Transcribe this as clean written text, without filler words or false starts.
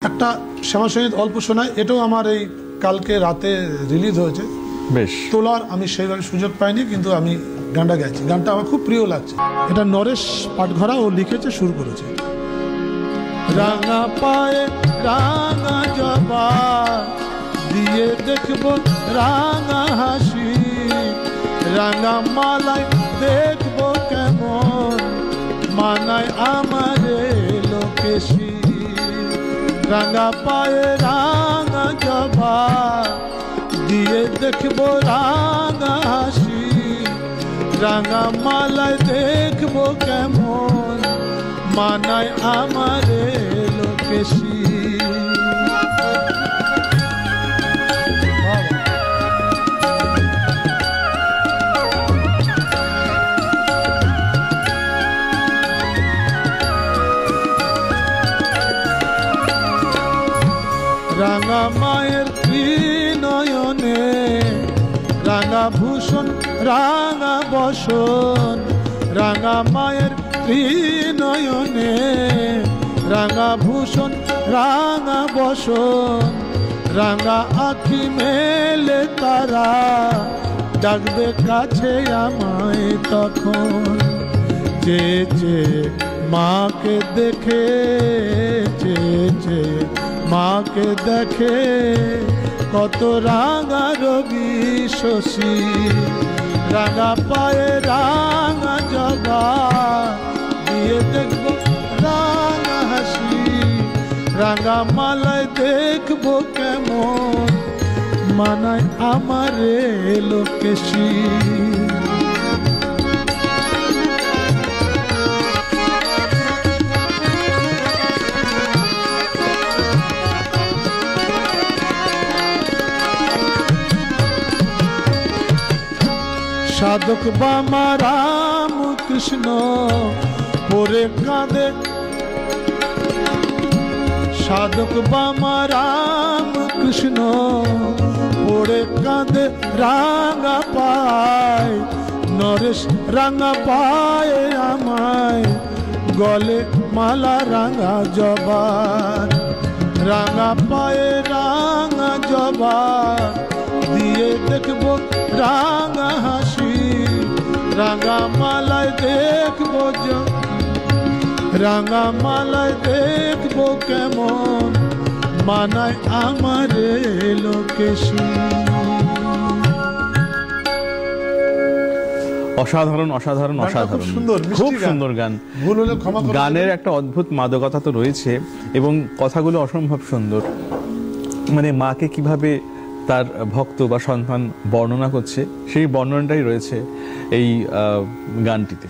একটা শ্যামা সঙ্গীত অল্প শোনায়, এটাও আমার এই কালকে রাতে রিলিজ হয়েছে। বেশ, তোলার আমি সেইভাবে সুযোগ পাইনি, কিন্তু আমি গানটা গাইছি। গানটা আমার খুব প্রিয় লাগছে। এটা নরেশ পাটঘরা ও লিখেছে, সুর করেছে। রাঙা পায়ে রাঙা জবা দিয়ে দেখবো রাঙা হাসি, রাঙা মালায় দেখবো কেমন মানায় আমারে লোকেশি। রাঙা পায়ে রাঙা জবা দিয়ে দেখবো রাঙা হাসি, রাঙা মালায় দেখবো কেমন মানায় আমারে লোকেশি। রাঙা মায়ের ত্রিনয়নে রাঙা ভূষণ রাঙা বসন, রাঙা মায়ের ত্রিনয়নে রাঙা ভূষণ রাঙা বসন, রাঙা আখি মেলে তারা ডাকবে কাছে আমায় তখন। চেয়ে মাকে দেখে, চেয়ে মাকে দেখে কত রাঙা রবি শশী। রাঙা পায়ে রাঙা জবা দিয়ে দেখবো রাঙা হাসি, রাঙা মালায় দেখবো কেমন মানায় আমারে লোকেশি। সাধক বামা রাম কৃষ্ণ পরে কাঁদে, সাধক বামা রাম কৃষ্ণ পরে কাঁদে রাঙা পায়, নরেশ রাঙা পায়ে আমায় গলে মালা রাঙা জবার। রাঙা পায়ে রাঙা জবা দিয়ে দেখবো রাঙা হাসি, রাঙা মালায় দেখবো রাঙা মালায় দেখবো কেমন মানায় আমারে লোকেশি। অসাধারণ অসাধারণ অসাধারণ, খুব সুন্দর গান। গানের একটা অদ্ভুত মাদকতা তো রয়েছে এবং কথাগুলো অসম্ভব সুন্দর। মানে মাকে কিভাবে তার ভক্ত বা সন্তান বর্ণনা করছে, সেই বর্ণনাটাই রয়েছে এই গানটিতে।